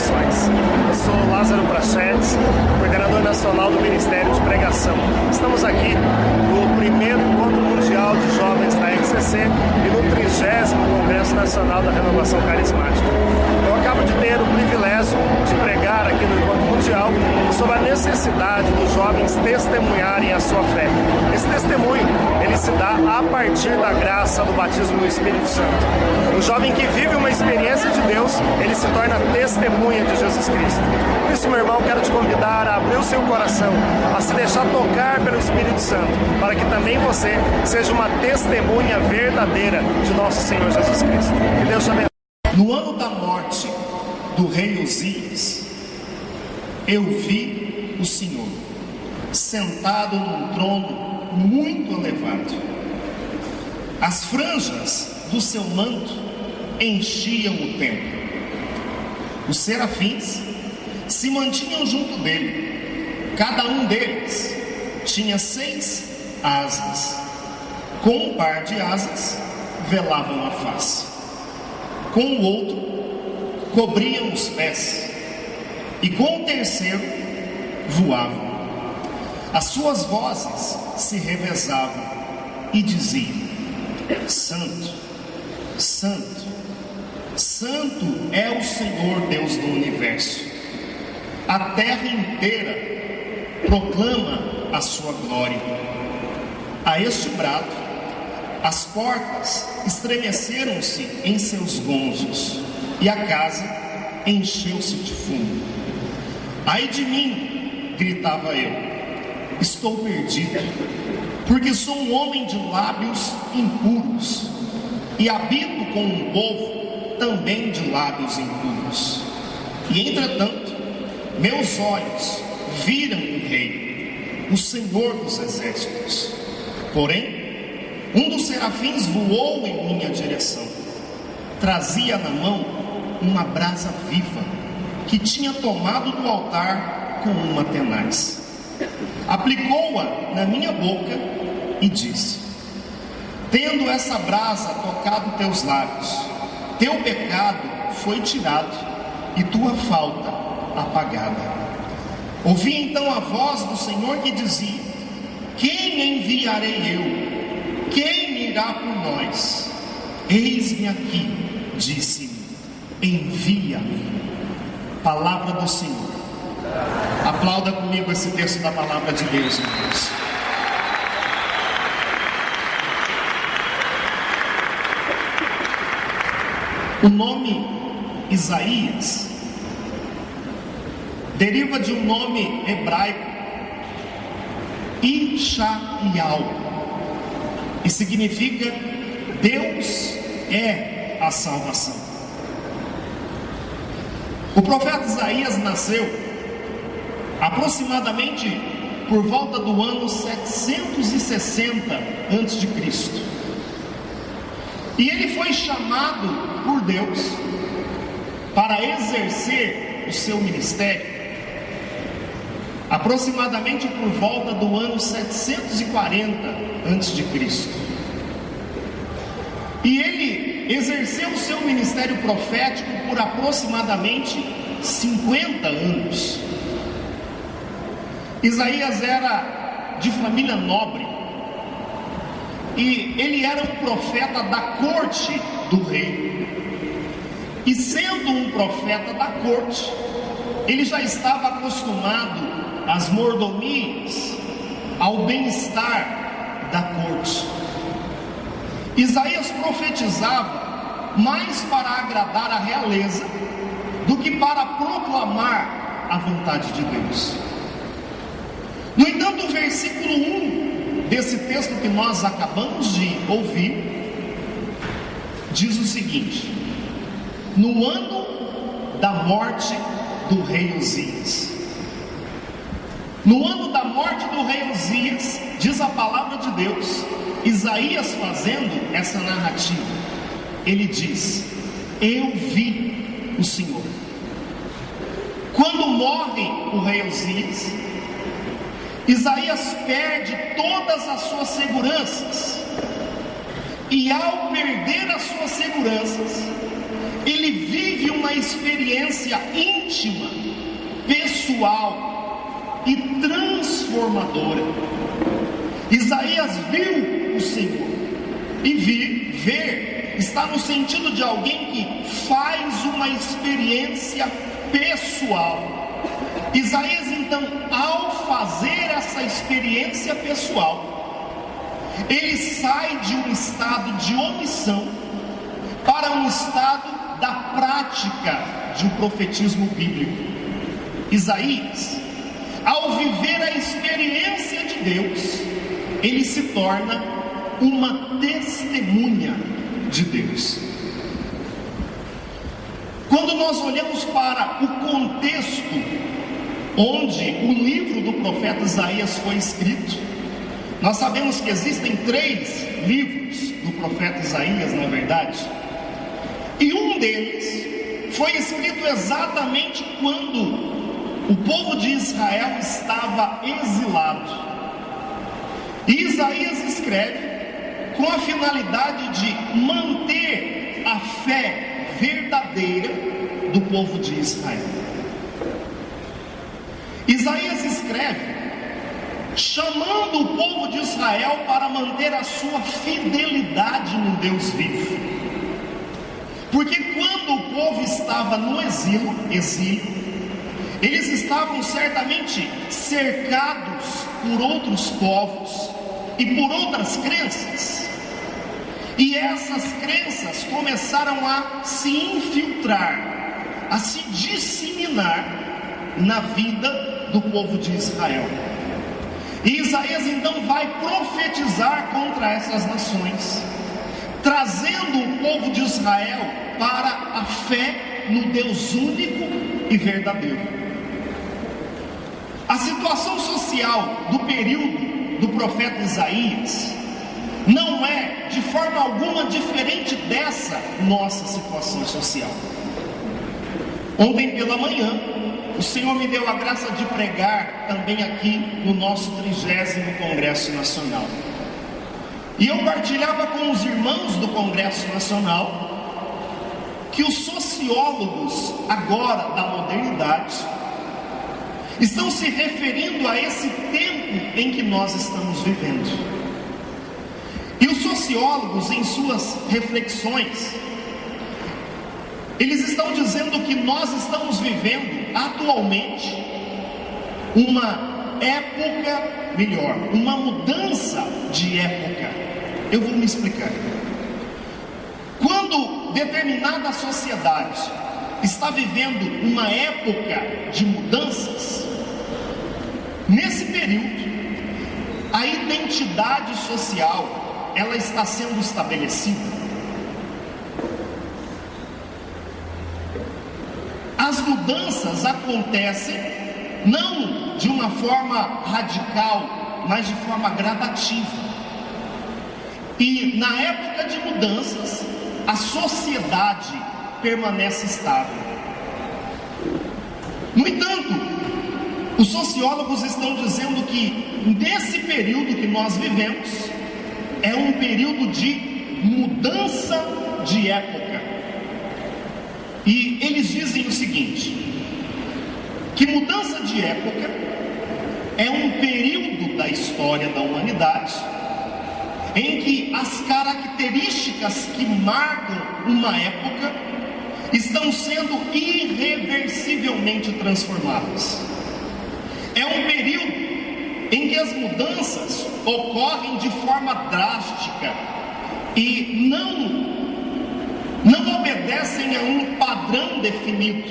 Missões. Eu sou Lázaro Prachetes, coordenador nacional do Ministério de Pregação. Estamos aqui no primeiro Encontro Mundial de Jovens da RCC e no 30º Congresso Nacional da Renovação Carismática. Eu acabo de ter o privilégio de pregar aqui no Encontro Mundial sobre a necessidade dos jovens testemunharem a sua fé. Esse testemunho, ele se dá a partir da graça do batismo no Espírito Santo. O jovem que vive uma experiência de Deus, ele se torna testemunha de Jesus Cristo. Por isso, meu irmão, quero te convidar a abrir o seu coração, a se deixar tocar pelo Espírito Santo, para que também você seja uma testemunha verdadeira de nosso Senhor Jesus Cristo. Que Deus te abençoe. No ano da morte do rei Uzias, eu vi o Senhor sentado num trono muito elevado. As franjas do seu manto enchiam o templo. Os serafins se mantinham junto dele. Cada um deles tinha 6 asas. Com um par de asas velavam a face, com o outro cobriam os pés, e com o terceiro voavam. As suas vozes se revezavam e diziam: Santo, Santo, Santo é o Senhor Deus do universo. A terra inteira proclama a sua glória. A este brado, as portas estremeceram-se em seus gonzos, e a casa encheu-se de fumo. Ai de mim, gritava eu, estou perdido, porque sou um homem de lábios impuros, e habito com um povo também de lábios impuros. E entretanto, meus olhos viram o Rei, o Senhor dos exércitos. Porém, um dos serafins voou em minha direção. Trazia na mão uma brasa viva, que tinha tomado do altar com uma tenaz. Aplicou-a na minha boca e disse: tendo essa brasa tocado teus lábios, teu pecado foi tirado e tua falta apagada. Ouvi então a voz do Senhor que dizia: quem enviarei eu? Quem irá por nós? Eis-me aqui, disse-me, envia-me. Palavra do Senhor. Aplauda comigo esse texto da palavra de Deus, irmãos. O nome Isaías deriva de um nome hebraico, Ishayahu, e significa Deus é a salvação. O profeta Isaías nasceu aproximadamente por volta do ano 760 a.C. E ele foi chamado por Deus para exercer o seu ministério aproximadamente por volta do ano 740 a.C. E ele exerceu o seu ministério profético por aproximadamente 50 anos. Isaías era de família nobre, e ele era um profeta da corte do rei. E sendo um profeta da corte, ele já estava acostumado às mordomias, ao bem-estar da corte. Isaías profetizava mais para agradar a realeza do que para proclamar a vontade de Deus. No entanto, o versículo 1 desse texto que nós acabamos de ouvir diz o seguinte: no ano da morte do rei Uzias. No ano da morte do rei Uzias, diz a palavra de Deus, Isaías fazendo essa narrativa, ele diz: eu vi o Senhor. Quando morre o rei Uzias, Isaías perde todas as suas seguranças, e ao perder as suas seguranças, ele vive uma experiência íntima, pessoal e transformadora. Isaías viu o Senhor, e ver está no sentido de alguém que faz uma experiência pessoal. Isaías então, ao fazer essa experiência pessoal, ele sai de um estado de omissão para um estado da prática de um profetismo bíblico. Isaías, ao viver a experiência de Deus, ele se torna uma testemunha de Deus. Quando nós olhamos para o contexto onde o livro do profeta Isaías foi escrito, nós sabemos que existem 3 livros do profeta Isaías, na verdade, e um deles foi escrito exatamente quando o povo de Israel estava exilado. E Isaías escreve com a finalidade de manter a fé verdadeira do povo de Israel. Isaías escreve chamando o povo de Israel para manter a sua fidelidade no Deus vivo. Porque quando o povo estava no exílio, eles estavam certamente cercados por outros povos e por outras crenças. E essas crenças começaram a se infiltrar, a se disseminar na vida do povo de Israel. E Isaías então vai profetizar contra essas nações, trazendo o povo de Israel para a fé no Deus único e verdadeiro. A situação social do período do profeta Isaías não é de forma alguma diferente dessa nossa situação social. Ontem pela manhã, o Senhor me deu a graça de pregar também aqui no nosso 30º Congresso Nacional. E eu partilhava com os irmãos do Congresso Nacional que os sociólogos agora da modernidade estão se referindo a esse tempo em que nós estamos vivendo. E os sociólogos, em suas reflexões, eles estão dizendo que nós estamos vivendo atualmente uma época melhor, uma mudança de época. Eu vou me explicar. Quando determinada sociedade está vivendo uma época de mudanças, nesse período, a identidade social, ela está sendo estabelecida. As mudanças acontecem não de uma forma radical, mas de forma gradativa. E na época de mudanças, a sociedade permanece estável. No entanto, os sociólogos estão dizendo que nesse período que nós vivemos é um período de mudança de época. E eles dizem o seguinte, que mudança de época é um período da história da humanidade em que as características que marcam uma época estão sendo irreversivelmente transformadas. É um período em que as mudanças ocorrem de forma drástica e não obedecem a um padrão definido,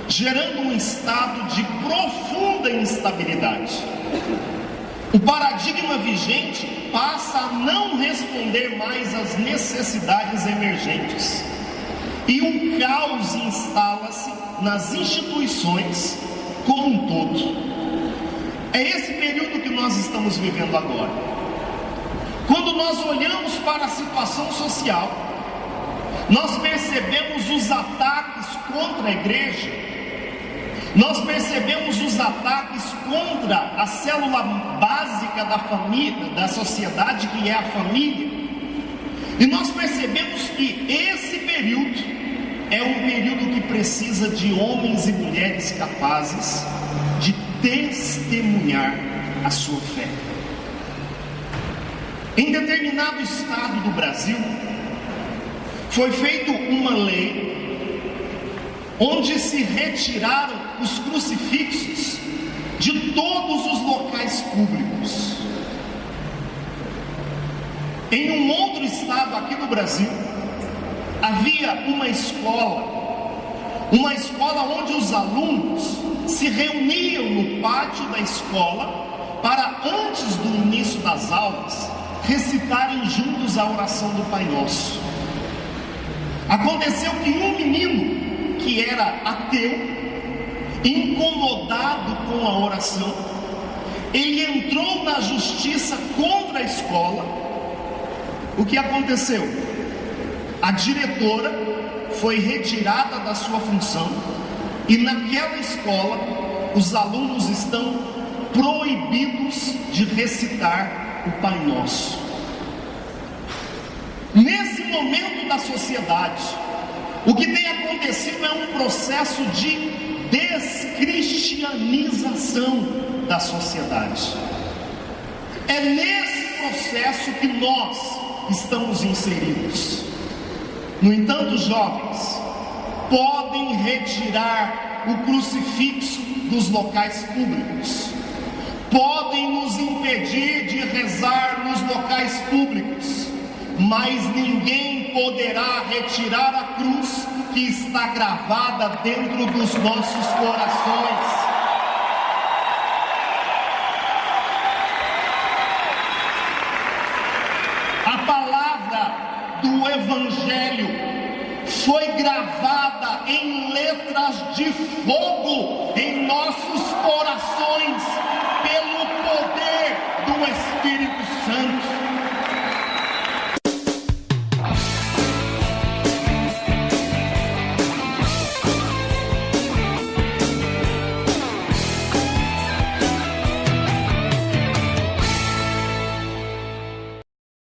gerando um estado de profunda instabilidade. O paradigma vigente passa a não responder mais às necessidades emergentes e um caos instala-se nas instituições como um todo. É esse período que nós estamos vivendo agora. Quando nós olhamos para a situação social, nós percebemos os ataques contra a igreja, nós percebemos os ataques contra a célula básica da família, da sociedade, que é a família. E nós percebemos que esse período é um período que precisa de homens e mulheres capazes de testemunhar a sua fé. Em determinado estado do Brasil, foi feita uma lei onde se retiraram os crucifixos de todos os locais públicos. Em um outro estado aqui no Brasil, havia uma escola onde os alunos se reuniam no pátio da escola para, antes do início das aulas, recitarem juntos a oração do Pai Nosso. Aconteceu que um menino que era ateu, incomodado com a oração, ele entrou na justiça contra a escola. O que aconteceu? A diretora foi retirada da sua função e naquela escola os alunos estão proibidos de recitar o Pai Nosso. Nesse momento da sociedade, o que tem acontecido é um processo de descristianização da sociedade. É nesse processo que nós estamos inseridos. No entanto, jovens podem retirar o crucifixo dos locais públicos, podem nos impedir de rezar nos locais públicos, mas ninguém poderá retirar a cruz que está gravada dentro dos nossos corações. A palavra do Evangelho foi gravada em letras de fogo em nossos corações.